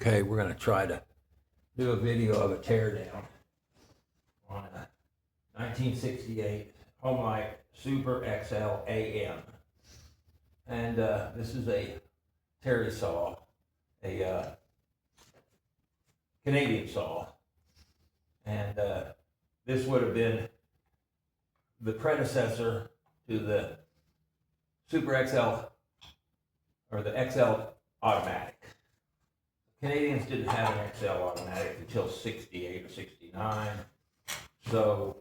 Okay, we're going to try to do a video of a teardown on a 1968 Homelite Super XL AM. And this is a terry saw, a Canadian saw. And this would have been the predecessor to the Super XL, or the XL Automatic. Canadians didn't have an XL Automatic until 68 or 69. So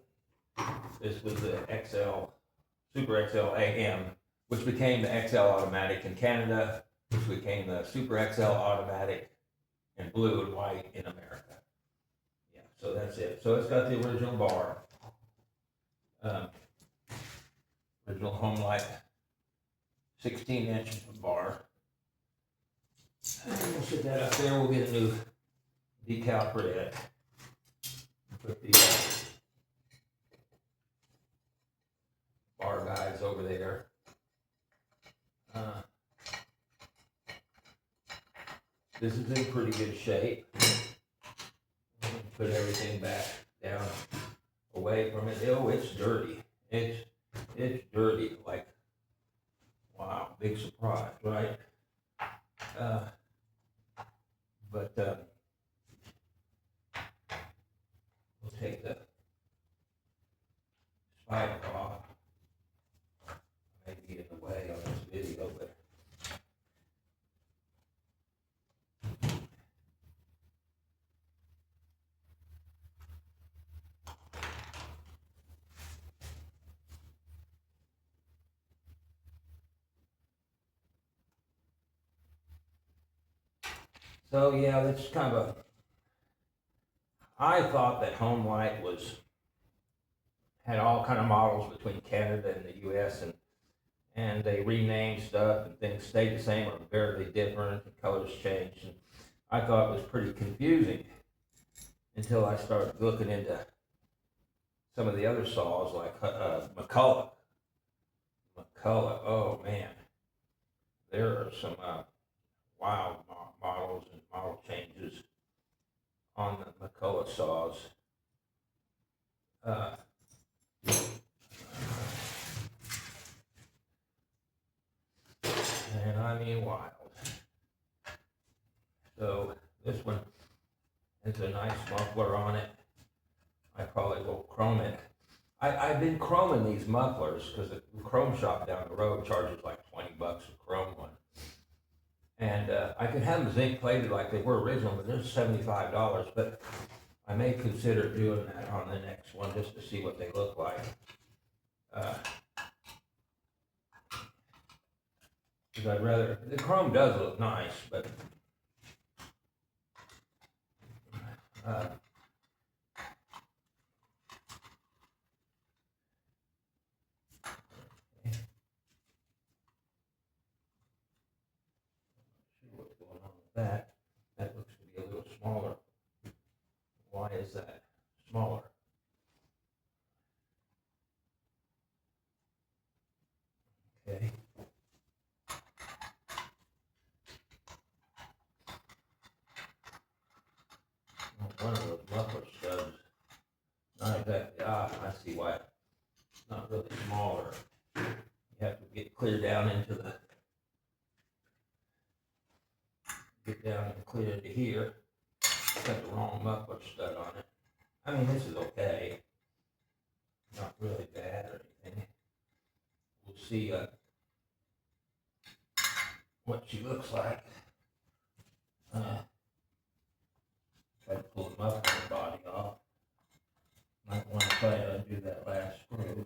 this was the Super XL AM, which became the XL Automatic in Canada, which became the Super XL Automatic in blue and white in America. Yeah, so that's it. So it's got the original bar. Original Homelite 16-inch bar. And we'll set that up there. We'll get a new decal for it. Put the bar guides over there. This is in pretty good shape. Put everything back down away from it. Oh, it's dirty. It's dirty. Like, wow, big surprise, right? But we'll take the spider off. Maybe in the way on this video, but so yeah, that's kind of I thought that Homelite had all kind of models between Canada and the U.S. and they renamed stuff and things stayed the same or very different. The colors changed, and I thought it was pretty confusing until I started looking into some of the other saws like McCulloch. Oh man, there are some wild models and model changes on the McCulloch saws. And I mean wild. So this one has a nice muffler on it. I probably will chrome it. I've been chroming these mufflers because the chrome shop down the road charges like $20 a chrome one. And I could have them zinc plated like they were original, but they're $75. But I may consider doing that on the next one just to see what they look like. Because I'd rather, the chrome does look nice, but what's going on with that? That looks to be a little smaller. Why is that smaller? Okay. One of those muffler studs, not exactly odd. I see why it's not really smaller. You have to get clear down into clear into here. Got the wrong muffler stud on it. I mean, this is okay. Not really bad or anything. We'll see what she looks like. Try to pull the muffler body off. Might want to try to undo that last screw.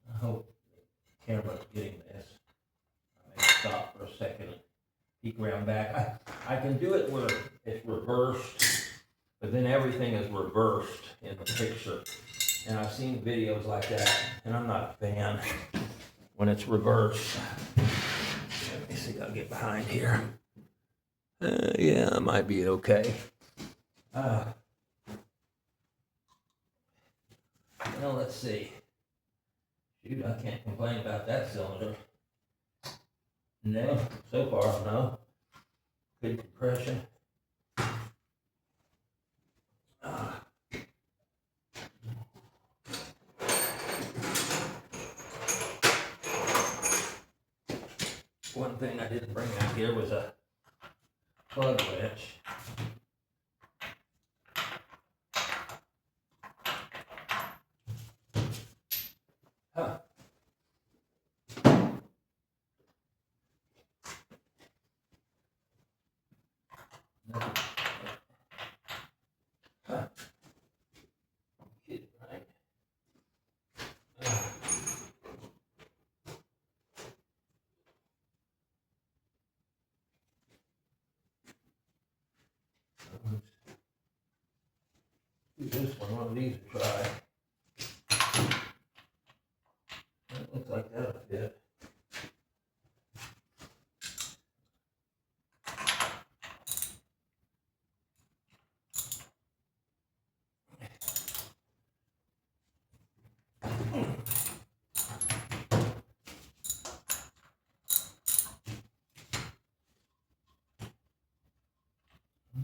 I hope the camera's getting this. I may stop for a second and peek around back. I can do it where it's reversed, but then everything is reversed in the picture. And I've seen videos like that, and I'm not a fan when it's reversed. Let me see, I'll get behind here. Yeah, it might be okay. Well, let's see. Shoot, I can't complain about that cylinder. No, so far, no. good compression. One thing I didn't bring out here was a plug wrench. Huh. Huh. Kidding, right? Do this one of these to try. That looks like that'll fit.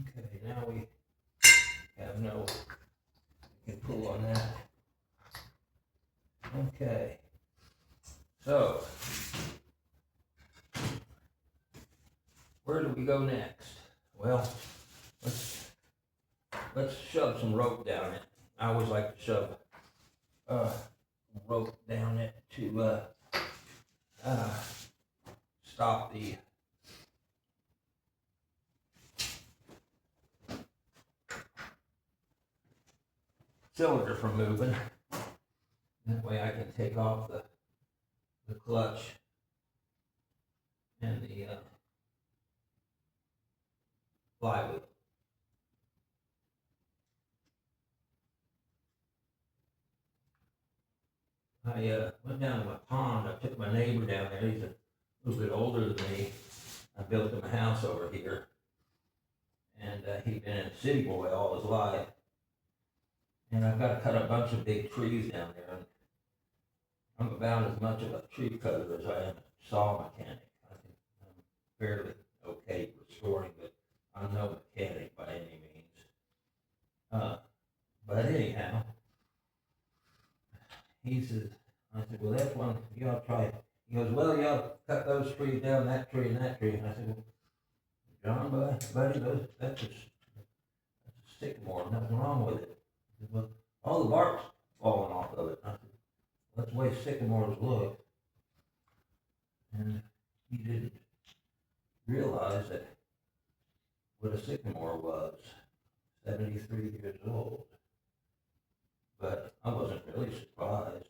Okay, now we have no, we can pull on that. Okay, so where do we go next? Well, let's shove some rope down it. I always like to shove rope down it to stop the cylinder from moving. That way I can take off the clutch and the flywheel. I went down to my pond. I took my neighbor down there. He's a little bit older than me. I built him a house over here. And he'd been a city boy all his life. And I've got to cut a bunch of big trees down there. And I'm about as much of a tree cutter as I am a saw mechanic. I think I'm fairly okay restoring, but I'm no mechanic by any means. But anyhow, he says, I said, well, that's one, you ought to try it. He goes, well, you ought to cut those trees down, that tree and that tree. And I said, well, John, buddy, that's a sycamore, nothing wrong with it. He said, well, all the bark's falling off of it. I said, that's the way sycamores look. And he didn't realize that what a sycamore was, 73 years old. But I wasn't really surprised.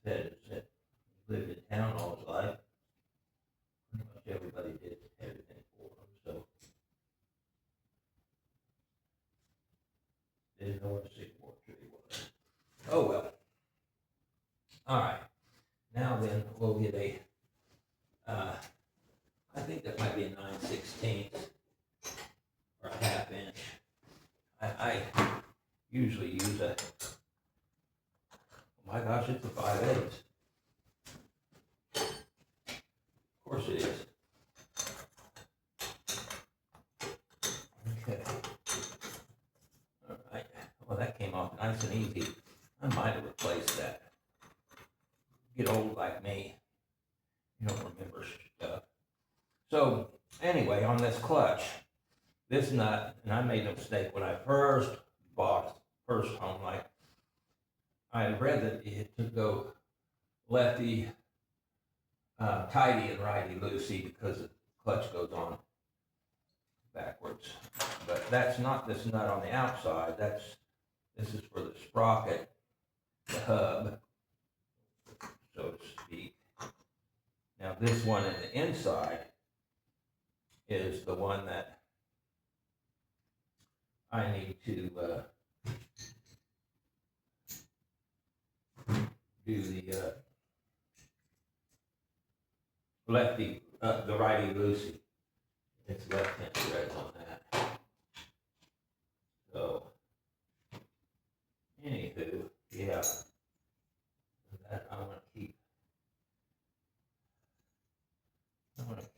Said he lived in town all his life. Pretty much everybody did everything for him, so didn't know what a sycamore tree was. Oh well. All right. Now then, we'll get a. I think that might be a 9/16 or a ½ inch. I usually use a. Oh my gosh, it's a 5/8. Of course it is. Okay. All right. Well, that came off nice and easy. I might have replaced that. Get old like me. You don't remember stuff. So anyway, on this clutch, this nut, and I made a mistake when I first bought first Homelite. I read that it to go lefty tighty and righty loosey because the clutch goes on backwards. But that's not this nut on the outside. This is for the sprocket, the hub, so to speak. Now this one in the inside is the one that I need to do the lefty, the righty loosey. It's left-hand threads on that. So, anywho, yeah, that I want to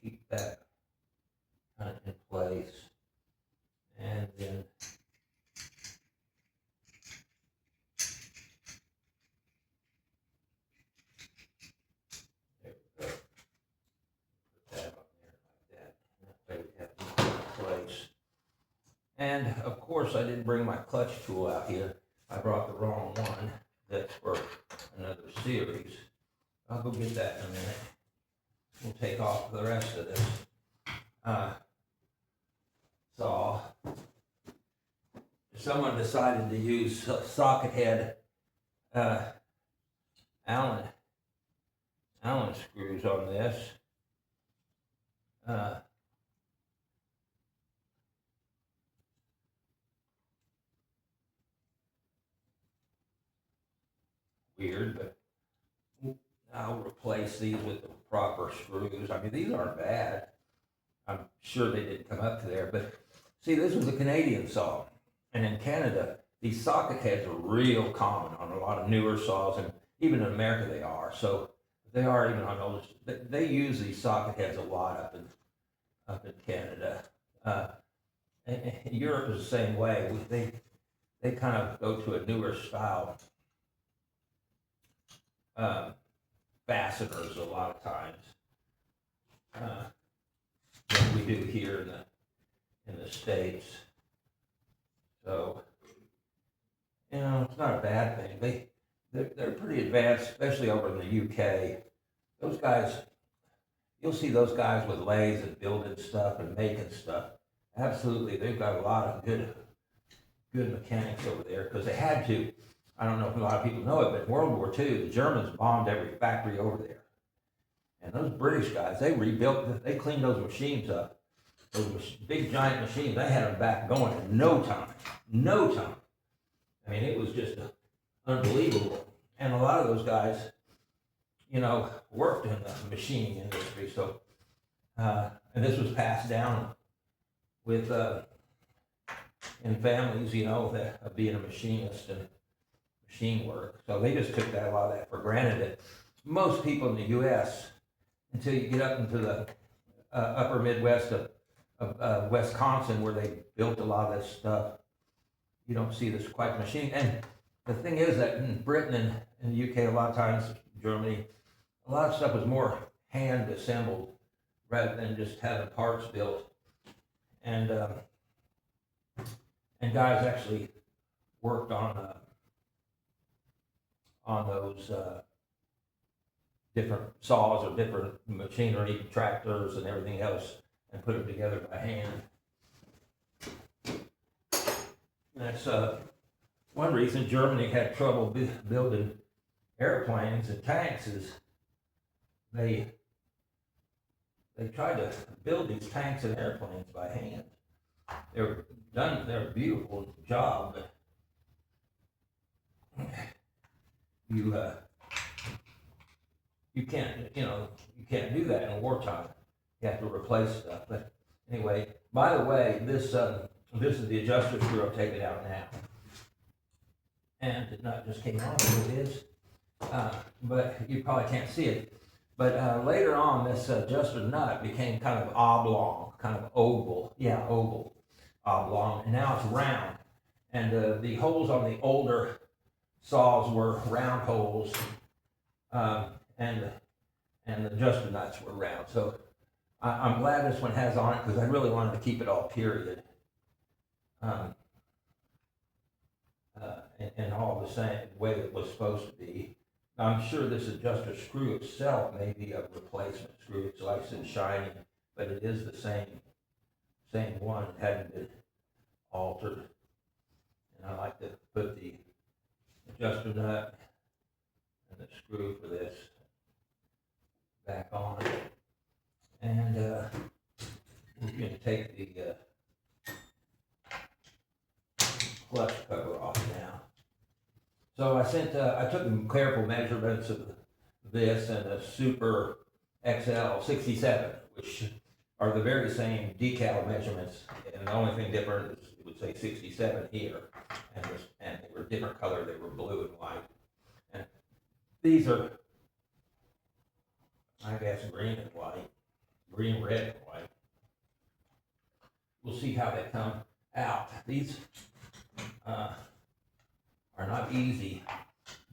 keep that place. And then there we go. Put that on there like that. That way we have it in place. And of course, I didn't bring my clutch tool out here. I brought the wrong one. That's for another series. I'll go get that in a minute. We'll take off the rest of this saw. Someone decided to use socket head Allen screws on this. Weird, but I'll replace these with the proper screws. I mean, these aren't bad. I'm sure they didn't come up to there, but see, this was a Canadian saw. And in Canada, these socket heads are real common on a lot of newer saws, and even in America they are. So they are even on older. They use these socket heads a lot up in Canada. And Europe is the same way. They kind of go to a newer style fasteners a lot of times than we do here in the States. So, you know, it's not a bad thing. They're pretty advanced, especially over in the UK. Those guys, you'll see those guys with lathes and building stuff and making stuff. Absolutely, they've got a lot of good mechanics over there because they had to. I don't know if a lot of people know it, but in World War II, the Germans bombed every factory over there. And those British guys, they cleaned those machines up. Those big giant machines, they had them back going in no time. No time. I mean, it was just unbelievable. And a lot of those guys, you know, worked in the machining industry. So, and this was passed down with, in families, you know, of being a machinist and machine work. So they just took a lot of that for granted. That most people in the U.S., until you get up into the upper Midwest of Wisconsin, where they built a lot of this stuff, you don't see this quite machine. And the thing is that in Britain and in the UK, a lot of times, Germany, a lot of stuff was more hand assembled rather than just having parts built. And guys actually worked on those different saws or different machinery, tractors and everything else, and put them together by hand. And that's one reason Germany had trouble building airplanes and tanks is they tried to build these tanks and airplanes by hand. They're a beautiful job, but you can't do that in wartime. You have to replace stuff. But anyway, by the way, this is the adjuster screw. I'll take it out now. And the nut just came off, so it is. But you probably can't see it. But later on, this adjuster nut became kind of oblong, kind of oval. Yeah, oval, oblong. And now it's round. And the holes on the older saws were round holes, and the adjuster nuts were round. So I'm glad this one has on it because I really wanted to keep it all period. And all the same way it was supposed to be. I'm sure this adjuster screw itself may be a replacement screw. It's nice and shiny, but it is the same one. It hadn't been altered. And I like to put the adjuster nut and the screw for this back on. And we're going to take the clutch cover off now. So I took careful measurements of this and the Super XL 67, which are the very same decal measurements, and the only thing different is it would say 67 here, and they were different color. They were blue and white, and these are, I guess, green and white, green, red, and white. we'll see how they come out. These are not easy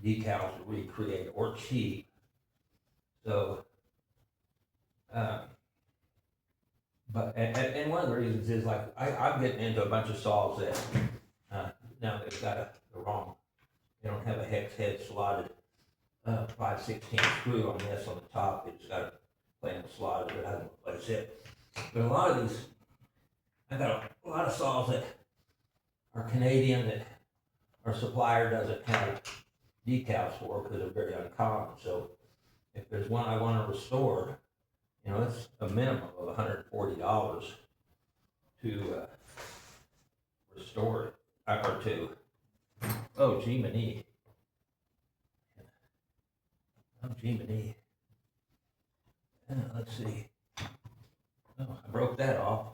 decals to recreate or cheap. So, and one of the reasons is like I'm getting into a bunch of saws that now they've got the wrong. They don't have a hex head slotted 5/16 screw on this on the top. It's got a plain slotted, but I don't replace it. But a lot of these, I got a lot of saws that are Canadian that our supplier doesn't have decals for because they're very uncommon. So if there's one I want to restore, you know, it's a minimum of $140 to restore it, or to, oh, G-Mini. Oh, G-Mini. Let's see. Oh, I broke that off.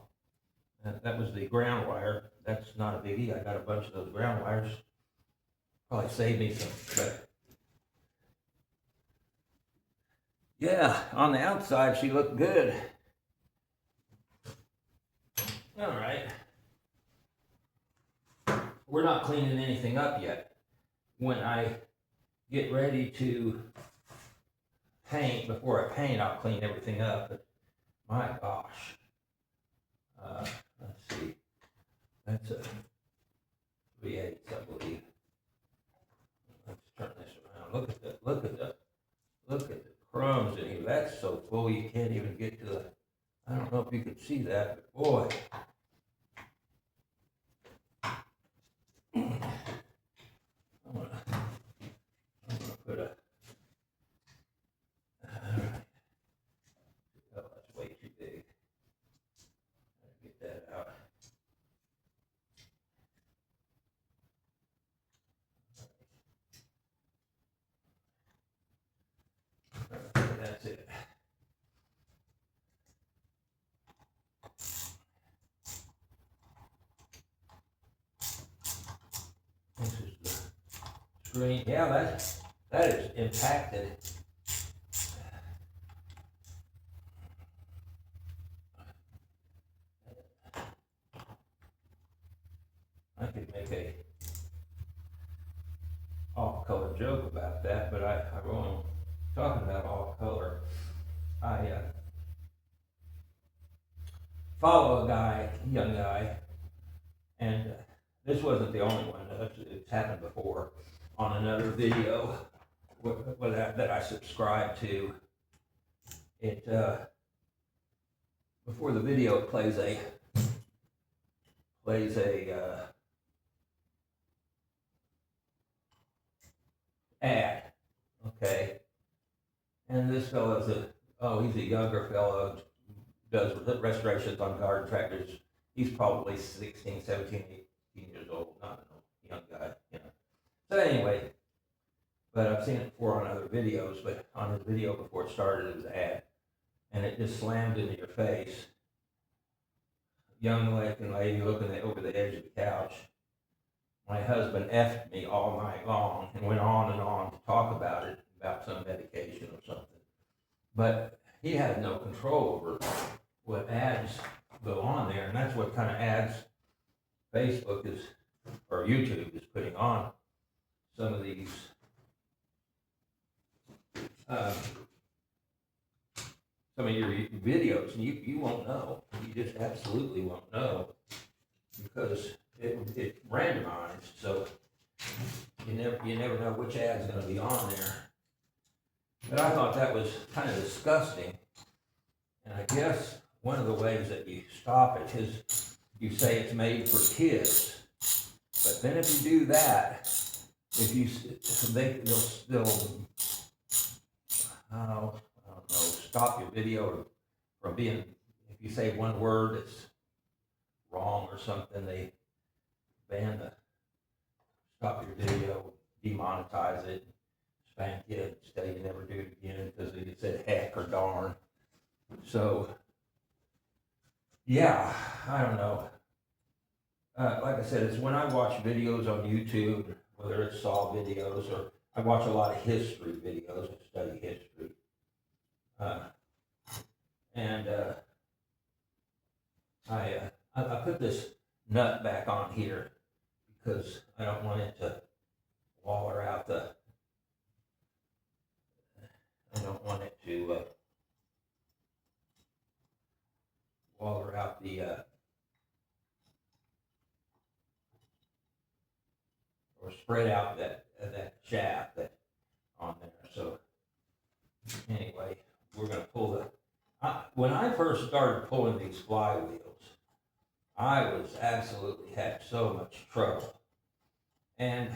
That was the ground wire. That's not a biggie. I got a bunch of those ground wires. Probably saved me some, but yeah, on the outside she looked good. All right. We're not cleaning anything up yet. When I get ready to paint, before I paint, I'll clean everything up. But my gosh. Let's see. That's a 3/8, I believe. Let's turn this around. Look at the crumbs in here. That's so full you can't even get to the. I don't know if you can see that, but boy. I'm gonna put a. All right. Oh, that's way too big. Get that out. That's it. This is the screen. Yeah, that is impacted. I could make a off-color joke about that, but I won't. Talking about off-color, I follow a guy, young guy, and this wasn't the only one. It's happened before on another video that I subscribed to. It before the video it plays a ad, okay. And this fellow's he's a younger fellow, does restorations on garden tractors. He's probably 16, 17, 18 years old, not a young guy, you know. So anyway, but I've seen it before on other videos, but on his video before it started, it was an ad. And it just slammed into your face. Young lady looking over the edge of the couch. My husband effed me all night long and went on and on to talk about it, about some medication or something. But he had no control over what ads go on there, and that's what kind of ads Facebook is, or YouTube is putting on some of these some of your videos, and you won't know. You just absolutely won't know because it's randomized, so you never know which ad's going to be on there. But I thought that was kind of disgusting, and I guess one of the ways that you stop it is you say it's made for kids. But then if you do that, if you they'll I don't know, stop your video from being, if you say one word that's wrong or something, they stop your video, demonetize it, spank you, say you never do it again because you said heck or darn. So, yeah, I don't know. Like I said, it's when I watch videos on YouTube, whether it's saw videos or I watch a lot of history videos, I study history. And I I put this nut back on here because I don't want it to waller out the, I don't want it to waller out the, or spread out that shaft that on there. So anyway, we're going to pull when I first started pulling these flywheels, I was absolutely had so much trouble. And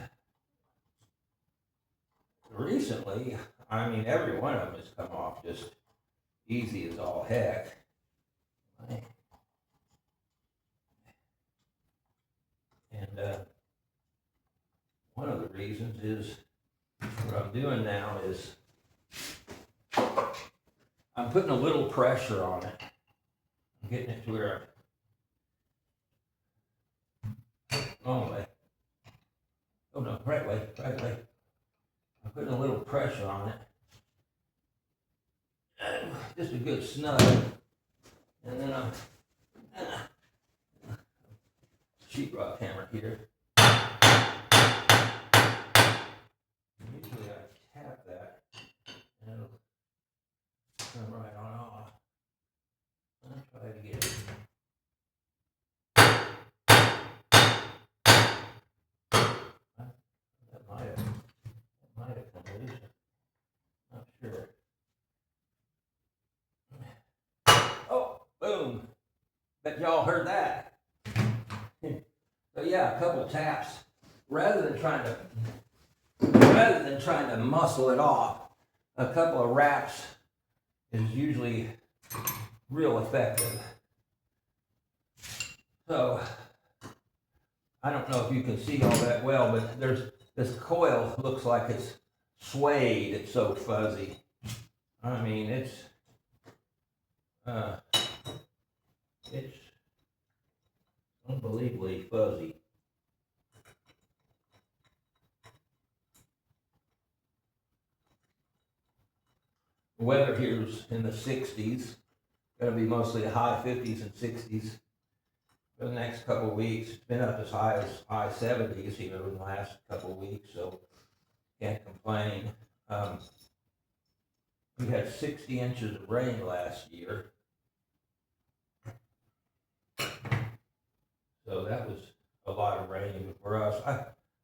recently, I mean, every one of them has come off just easy as all heck. And one of the reasons is what I'm doing now is I'm putting a little pressure on it. I'm getting it to where wrong way. Oh no, right way. I'm putting a little pressure on it. Just a good snug. And then I'm sheetrock hammer here. Usually I tap that and it'll come right on off. I'll try it again. That might have come loose. Not sure. Oh, boom. Bet y'all heard that. So yeah, a couple taps. Rather than trying to muscle it off, a couple of raps is usually real effective. So I don't know if you can see all that well, but there's this coil looks like it's suede. It's so fuzzy. I mean, it's unbelievably fuzzy. The weather here's in the 60s. Going to be mostly high 50s and 60s for the next couple of weeks. It's been up as high as high 70s here in the last couple of weeks, so can't complain. We had 60 inches of rain last year. So that was a lot of rain for us.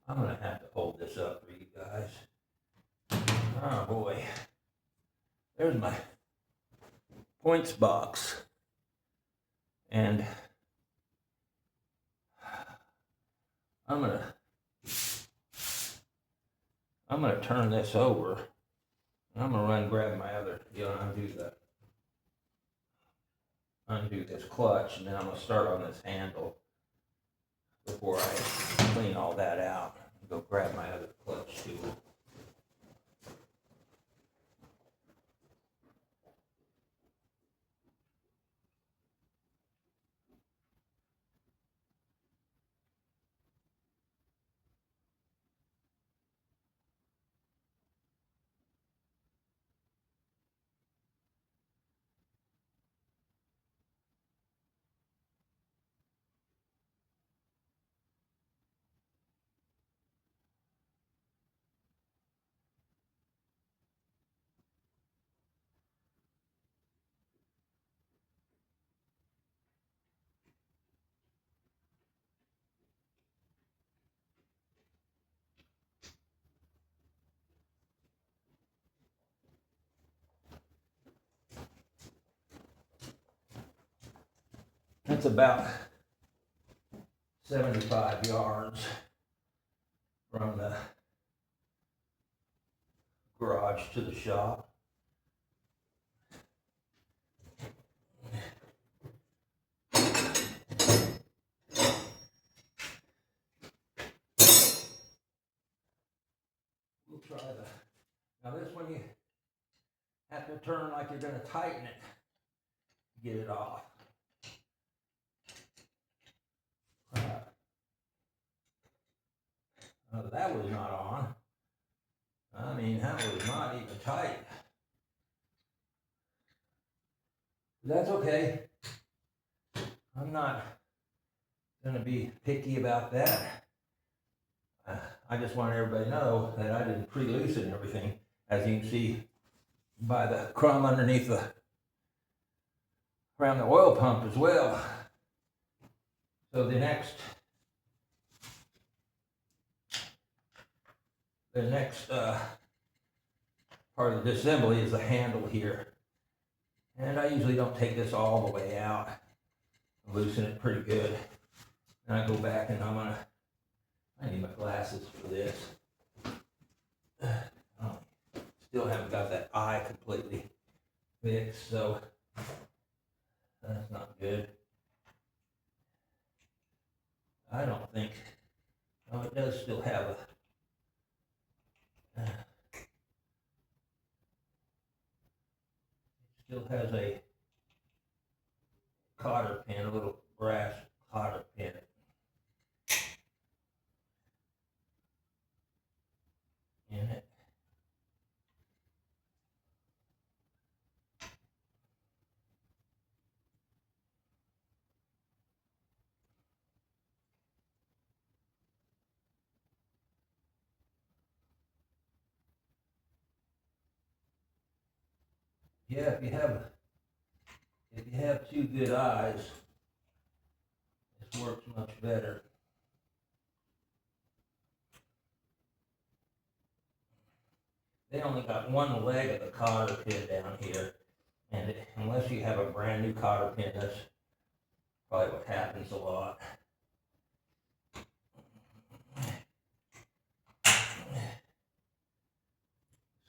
I'm going to have to hold this up for you guys. Oh boy. There's my points box. And I'm gonna turn this over. I'm gonna run grab my other, undo this clutch, and then I'm gonna start on this handle before I clean all that out. Go grab my other clutch tool. That's about 75 yards from the garage to the shop. We'll try now this one you have to turn like you're going to tighten it to get it off. That was not on. I mean, that was not even tight. That's okay. I'm not going to be picky about that. I just want everybody to know that I didn't pre-loosen everything, as you can see by the crumb underneath around the oil pump as well. So the next part of the disassembly is the handle here. And I usually don't take this all the way out. I loosen it pretty good. And I go back and I need my glasses for this. Still haven't got that eye completely fixed, so that's not good. I don't think, oh, it does still have it still has a cotter pin, a little brass cotter pin. In it. Yeah, if you have two good eyes, this works much better. They only got one leg of the cotter pin down here, and unless you have a brand new cotter pin, that's probably what happens a lot.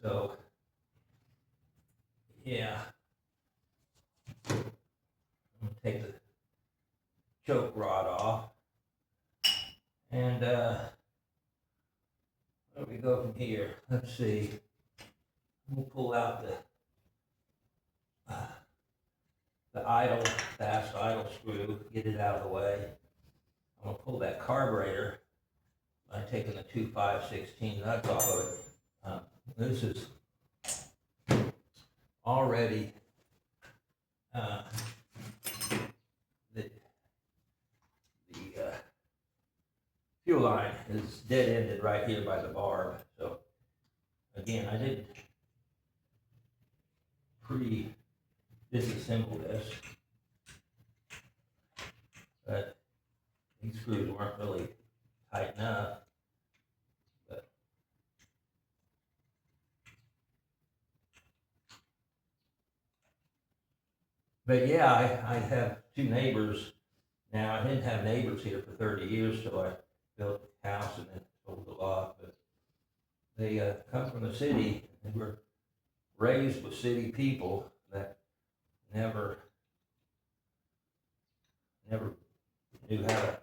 So, yeah, I'm gonna take the choke rod off, and where do we go from here? Let's see. We'll pull out the fast idle screw, get it out of the way. I'm gonna pull that carburetor by taking the 2.5/16 nuts off of it. This is already the fuel line is dead ended right here by the barb. So again, I didn't disassemble this, but these screws weren't really tight enough. But yeah, I have two neighbors now. I didn't have neighbors here for 30 years, so I built a house and then sold the lot. But they come from the city. They were raised with city people that never knew how to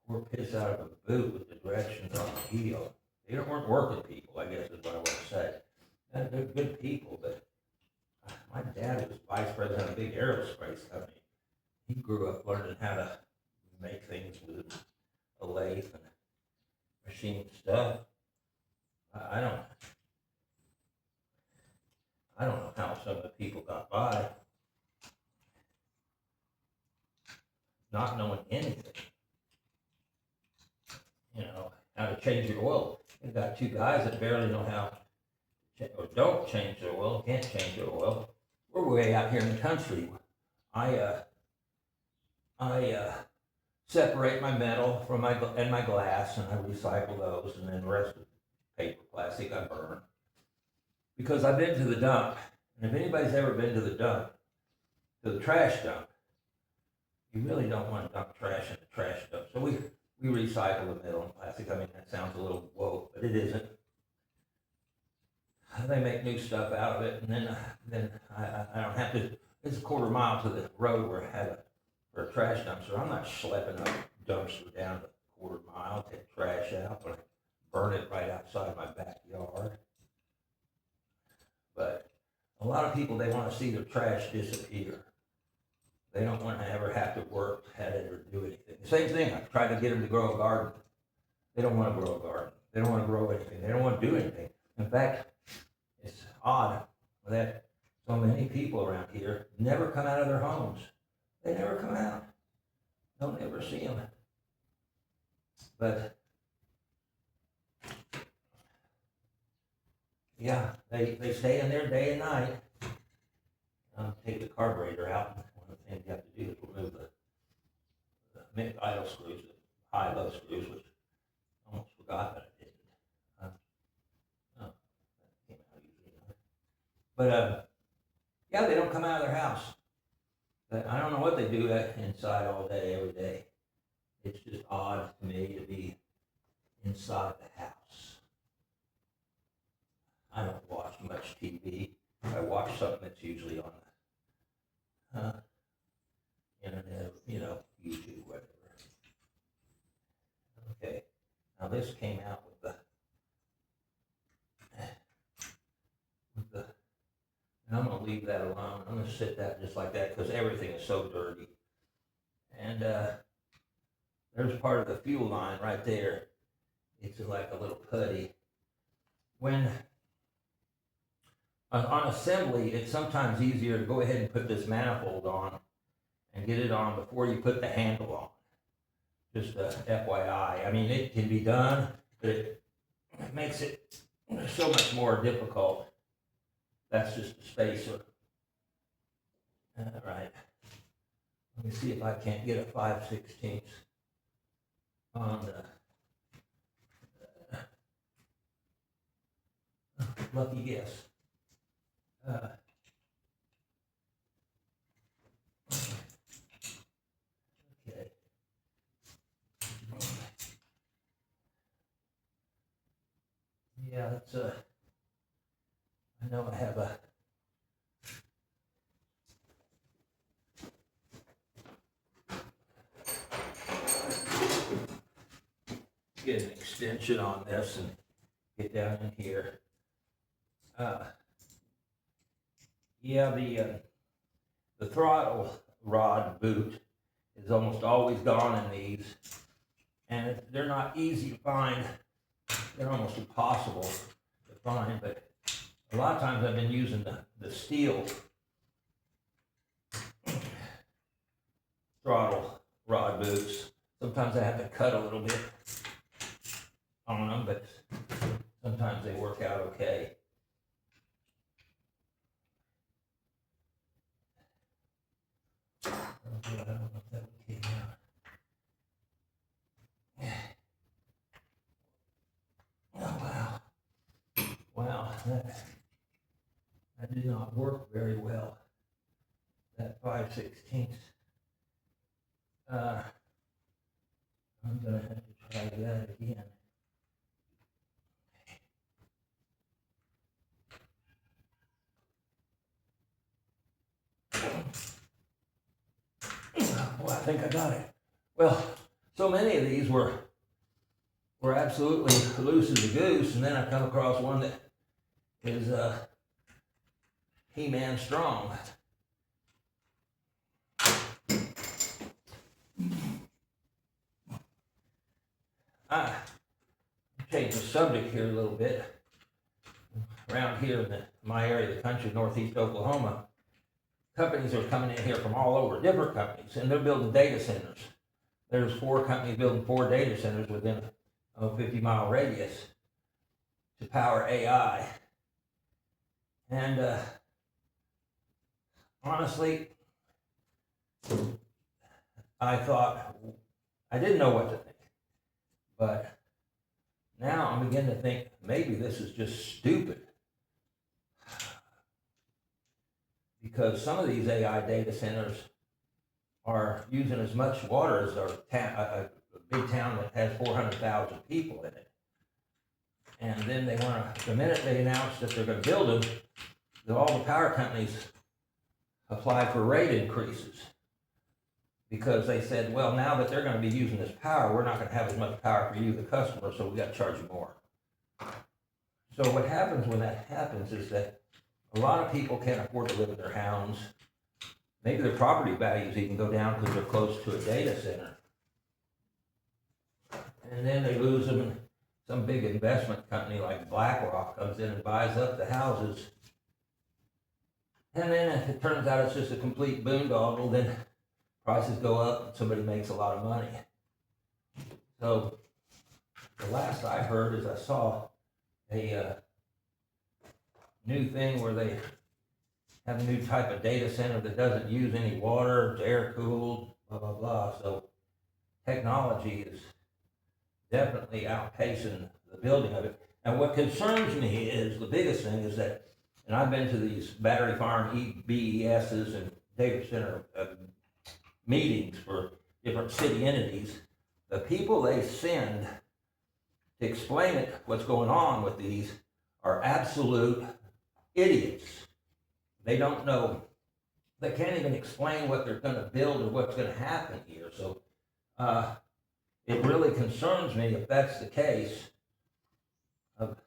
pour piss out of a boot with the directions on the heel. They weren't working people, I guess is what I want to say. They're good people, but my dad was vice president of a big aerospace company. He grew up learning how to make things with a lathe and machine stuff. I don't know how some of the people got by not knowing anything. You know, how to change your oil. You've got two guys that barely know how or don't change their oil, can't change their oil. We're way out here in the country. I separate my metal from my glass, and I recycle those, and then the rest of the paper, plastic, I burn. Because I've been to the dump, and if anybody's ever been to the dump, to the trash dump, you really don't want to dump trash in the trash dump. So we recycle the metal and plastic. I mean, that sounds a little woke, but it isn't. They make new stuff out of it, and then I don't have to. It's a quarter mile to the road where I have for a trash dumpster. I'm not schlepping a dumpster down the quarter mile, take trash out, but I burn it right outside my backyard. But a lot of people, they want to see their trash disappear. They don't want to ever have to work at it or do anything. The same thing, I try to get them to grow a garden. They don't want to grow a garden. They don't want to grow anything. They don't want to do anything. In fact, it's odd that so many people around here never come out of their homes. They never come out. Don't ever see them. But yeah, they stay in there day and night. Take the carburetor out. One of the things you have to do is remove the idle screws, the high-low screws, which I almost forgot that I didn't. Oh, that came out easy. But yeah, they don't come out of their house. But I don't know what they do inside all day, every day. It's just odd to me to be inside the house. I don't watch much TV. I watch something that's usually on the internet, YouTube, whatever. Okay, now this came out with the, and I'm gonna leave that alone. I'm gonna sit that just like that because everything is so dirty. And there's part of the fuel line right there. It's like a little putty. When on assembly, it's sometimes easier to go ahead and put this manifold on and get it on before you put the handle on. Just FYI. I mean, it can be done, but it makes it so much more difficult. That's just a spacer. All right. Let me see if I can't get a 5/16 on the lucky guess. Okay. Yeah, that's I know I have a get an extension on this and get down in here. Yeah, the throttle rod boot is almost always gone in these, and they're not easy to find. They're almost impossible to find, but a lot of times I've been using the steel throttle rod boots. Sometimes I have to cut a little bit on them, but sometimes they work out okay. I don't know if that came out. Oh, wow. Wow, that did not work very well. That 5/16. I'm gonna have to try that again. Well, I think I got it. Well, so many of these were absolutely loose as a goose, and then I come across one that is He-Man strong. Change the subject here a little bit. Around here in my area of the country, northeast Oklahoma, companies are coming in here from all over, different companies, and they're building data centers. There's 4 companies building 4 data centers within a 50-mile radius to power AI. And honestly, I thought, I didn't know what to think, but now I'm beginning to think maybe this is just stupid. Because some of these AI data centers are using as much water as a big town that has 400,000 people in it. And then they want to, the minute they announce that they're going to build them, all the power companies apply for rate increases. Because they said, well, now that they're going to be using this power, we're not going to have as much power for you, the customer, so we got to charge you more. So what happens when that happens is that a lot of people can't afford to live in their homes. Maybe their property values even go down because they're close to a data center. And then they lose them, and some big investment company like BlackRock comes in and buys up the houses. And then if it turns out it's just a complete boondoggle, then prices go up and somebody makes a lot of money. So the last I heard is I saw a new thing where they have a new type of data center that doesn't use any water, it's air cooled, blah, blah, blah. So technology is definitely outpacing the building of it. And what concerns me is, the biggest thing is that, and I've been to these battery farm BESs and data center meetings for different city entities, the people they send to explain it, what's going on with these, are absolute idiots. They don't know, they can't even explain what they're gonna build or what's gonna happen here. So it really concerns me if that's the case, of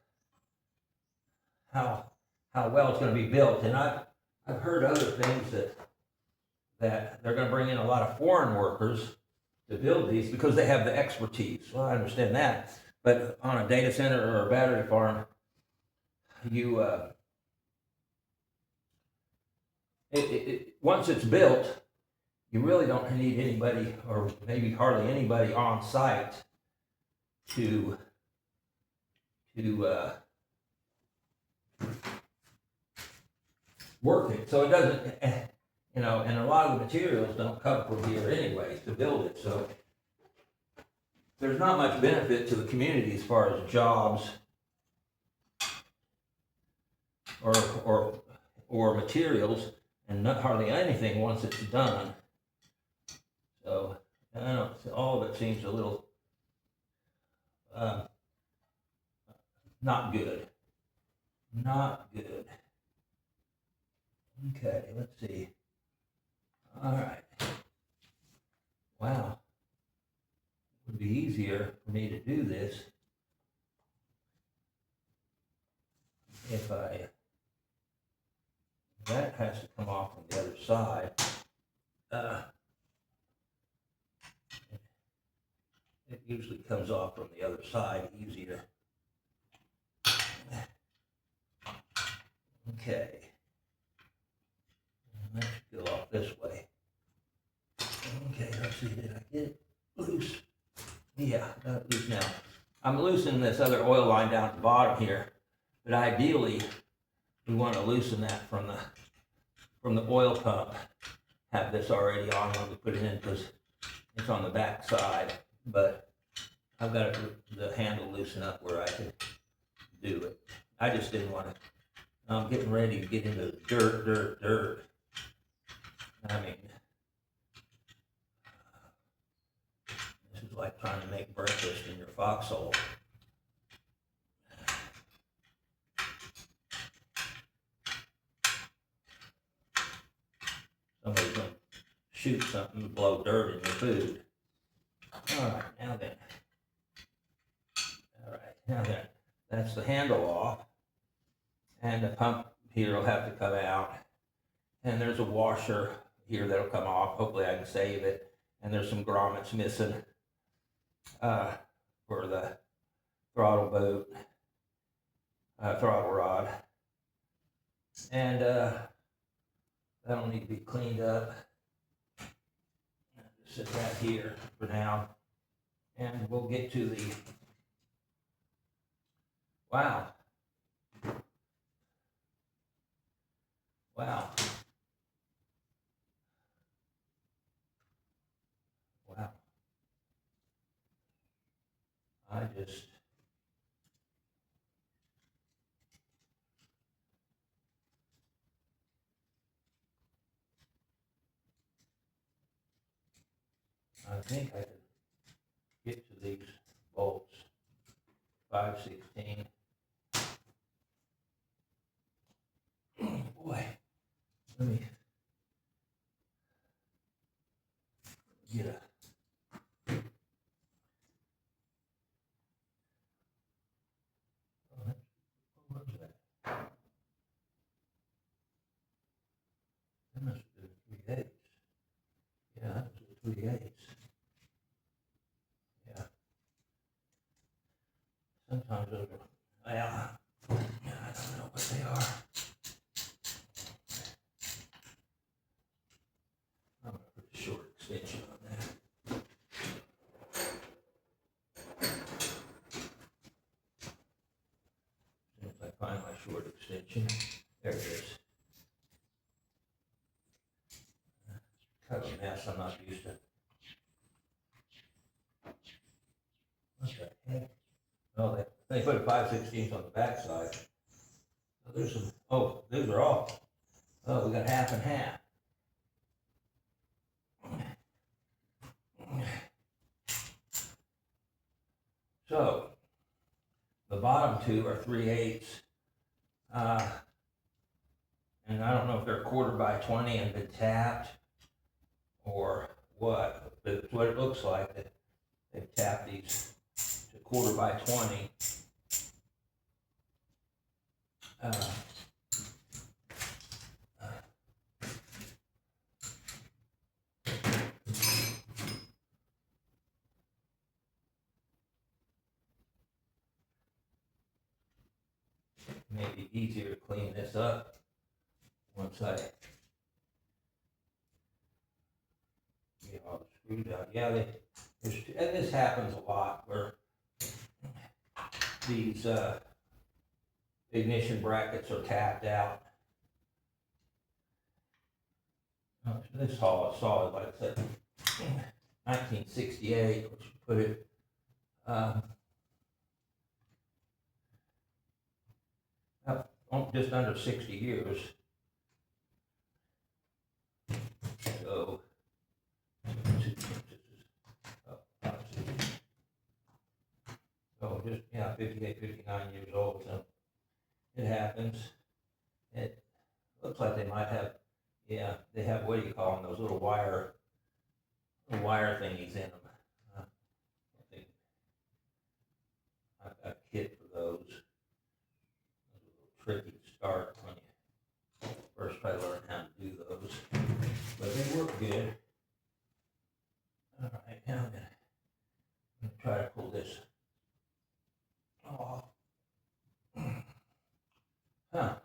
how well it's gonna be built. And I've heard other things that they're gonna bring in a lot of foreign workers to build these because they have the expertise. Well, I understand that, but on a data center or a battery farm, you once it's built, you really don't need anybody, or maybe hardly anybody, on site to work it. So it doesn't, and a lot of the materials don't come from here anyways to build it. So there's not much benefit to the community as far as jobs or materials, and not hardly anything once it's done. So I don't know, all of it seems a little not good. Not good. Okay, let's see. All right. Wow. It would be easier for me to do this if that has to come off on the other side. It usually comes off from the other side easier. Okay. That should go off this way. Okay, let's see, did I get it loose? Yeah, got it loose now. I'm loosening this other oil line down at the bottom here, but ideally we want to loosen that from the oil pump. Have this already on when we put it in because it's on the back side, but I've got the handle loosen up where I can do it. I just didn't want to. I'm getting ready to get into dirt. I mean, this is like trying to make breakfast in your foxhole. Somebody's going to shoot something to blow dirt in your food. All right, now then. That's the handle off. And the pump here will have to come out. And there's a washer here that'll come off. Hopefully I can save it. And there's some grommets missing for the throttle boot, throttle rod. And that'll need to be cleaned up. Just set that here for now. And we'll get to the, wow. Wow. Wow. I think I could get to these bolts. 5/16. Boy, let me get a. What was that? That must have been 3/8. Yeah, that was a 3/8. Yeah. Sometimes those are, well, I don't know what they are. cord extension. There it is. Kind of a mess, I'm not used to. What the heck? Oh, they put a 5/16 on the backside. Oh, there's some, oh, those are all. Oh, we got half and half. So, the bottom two are 3/8. And I don't know if they're 1/4x20 and been tapped or what, but it's what it looks like. That they've tapped these to 1/4x20. Maybe easier to clean this up once I get all the screws out. Yeah, and this happens a lot where these ignition brackets are tapped out. This saw is solid, like I said, 1968, which put it just under 60 years. So, just, yeah, 58, 59 years old, so it happens. It looks like they might have, yeah, they have, what do you call them, those little wire thingies in them. I think I've got a kit for those. Those are a little tricky to start when you first try to learn how to do those, but they work good. All right, now I'm gonna try to pull this off. Huh.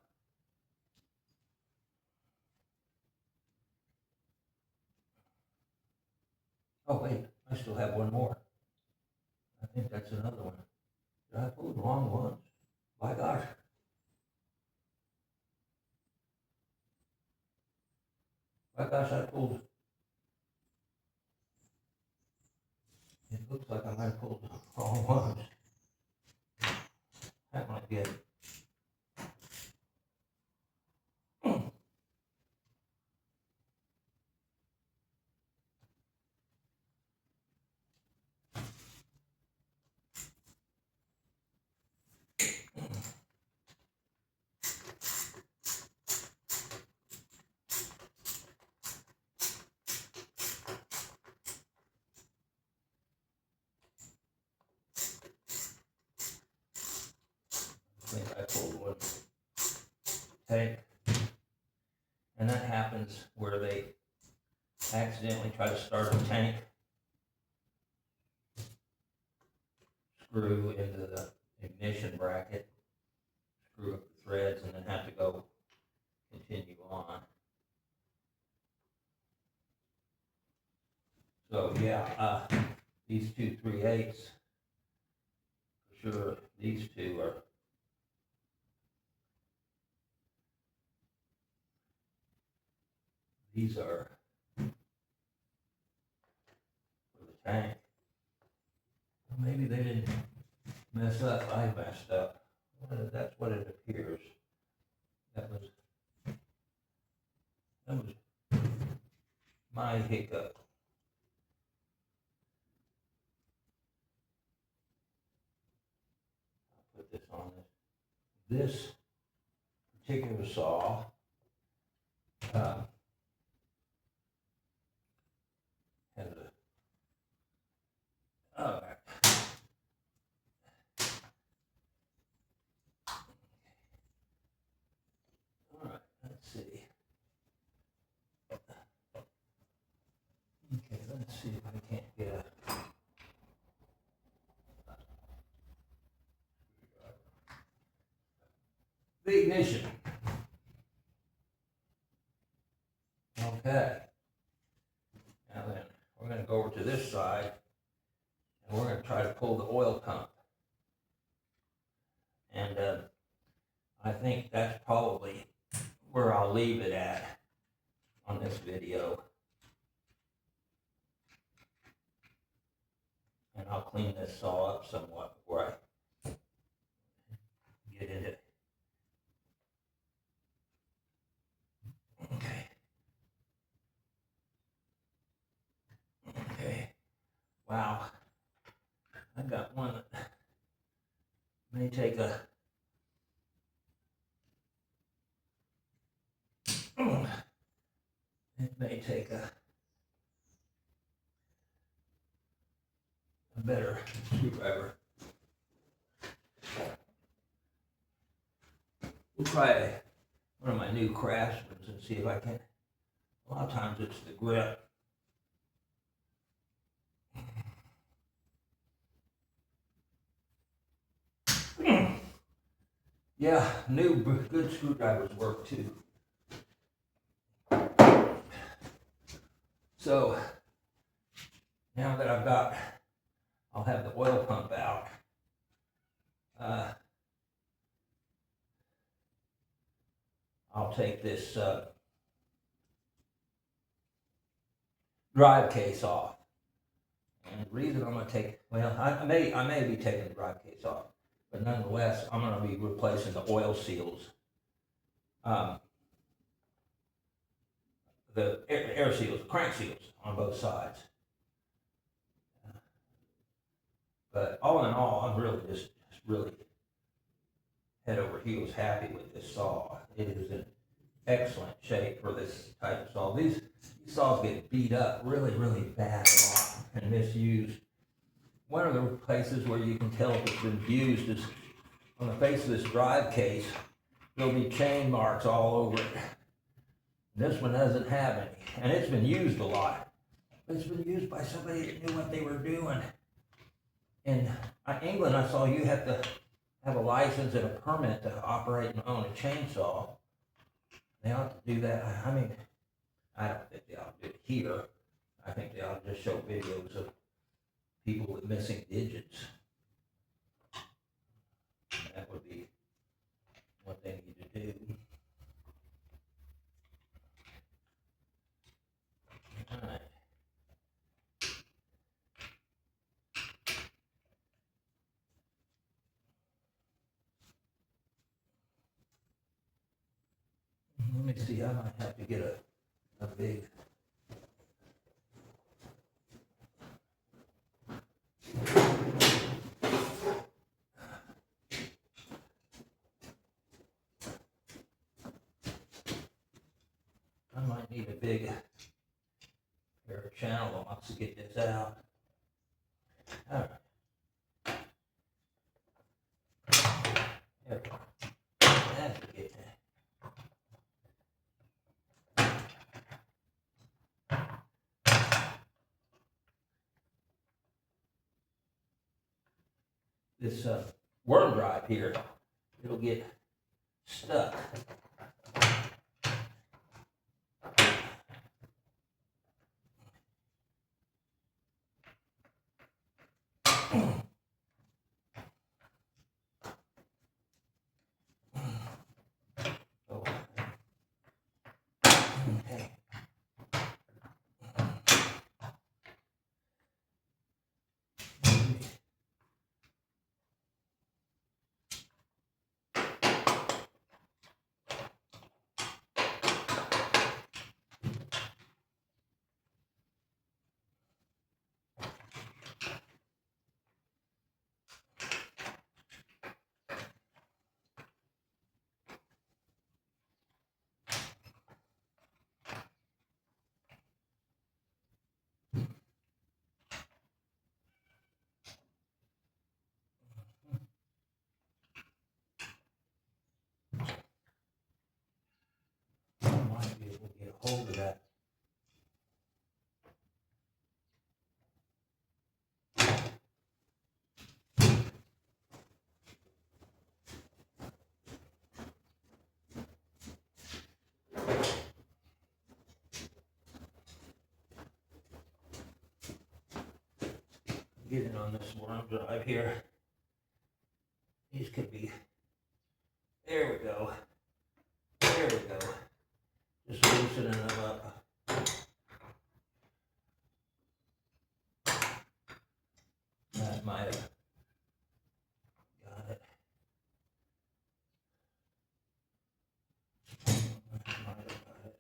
Oh wait, I still have one more. I think that's another one. Did I pull the wrong ones? My gosh. My gosh, I pulled. It looks like I might have pulled the wrong ones. That might be it. I think I pulled one tank, and that happens where they accidentally try to start a tank screw into the ignition bracket, screw up the threads, and then have to go continue on. So yeah, these two 3/8, for sure, these two are these are for the tank. Well, maybe they didn't mess up, I messed up. Well, that's what it appears. That was my hiccup. I'll put this on this. This particular saw has a, all right. All right, let's see. Okay, let's see if I can't get a the ignition. Okay. Now then, we're going to go over to this side, and we're going to try to pull the oil pump. And I think think that's probably where I'll leave it at on this video. And I'll clean this saw up somewhat before I get into it. Okay. Okay. Wow. I got one that may take a better screwdriver. We'll try one of my new Craftsmans and see if I can. A lot of times it's the grip. Yeah, new good screwdrivers work too. So now that I'll have the oil pump out. I'll take this drive case off. And the reason I'm going to take, well, I may be taking the drive case off, but nonetheless, I'm going to be replacing the oil seals. The air seals, crank seals on both sides. But all in all, I'm really just really head over heels happy with this saw. It is in excellent shape for this type of saw. These saws get beat up really, really bad a lot and misused. One of the places where you can tell if it's been used is on the face of this drive case. There'll be chain marks all over it. This one doesn't have any, and it's been used a lot. But it's been used by somebody that knew what they were doing. In England, I saw you have to have a license and a permit to operate and own a chainsaw. They ought to do that. I mean, I don't think they ought to do it here. I think they ought to just show videos of people with missing digits. That would be what they need to do. All right. Let me see, I might have to get a big pair of channel locks to get this out. All right. There we go. That's to get that. This worm drive here, it'll get stuck. Might be able to get a hold of that. Get it on this worm drive here. These could be, there we go. loosening them up. That might have got it. That might have got it.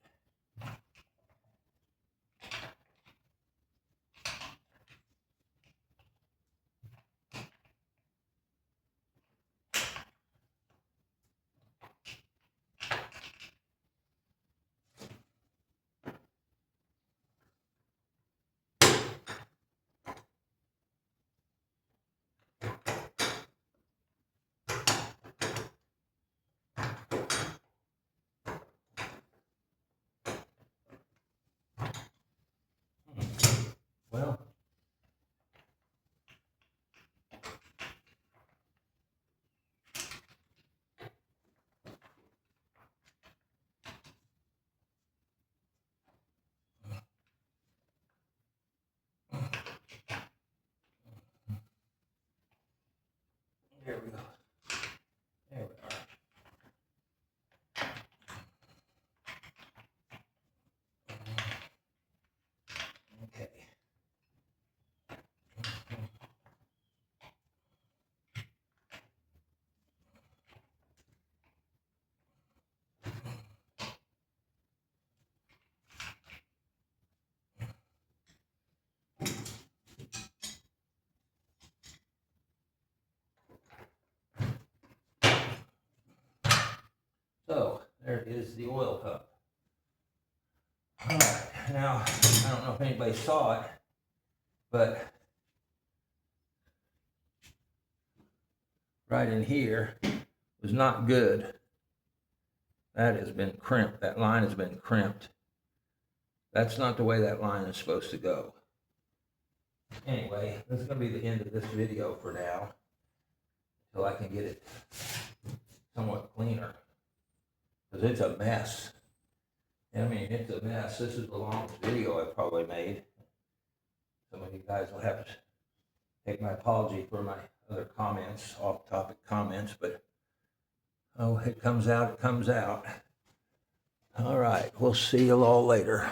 Well, there we go. There we are. Okay. So there is the oil cup. All right, now I don't know if anybody saw it, but right in here was not good. That has been crimped. That line has been crimped. That's not the way that line is supposed to go. Anyway, this is going to be the end of this video for now, until I can get it somewhat cleaner, because it's a mess. I mean, it's a mess. This is the longest video I've probably made. Some of you guys will have to take my apology for my other comments, off-topic comments, but oh, it comes out, it comes out. All right, we'll see you all later.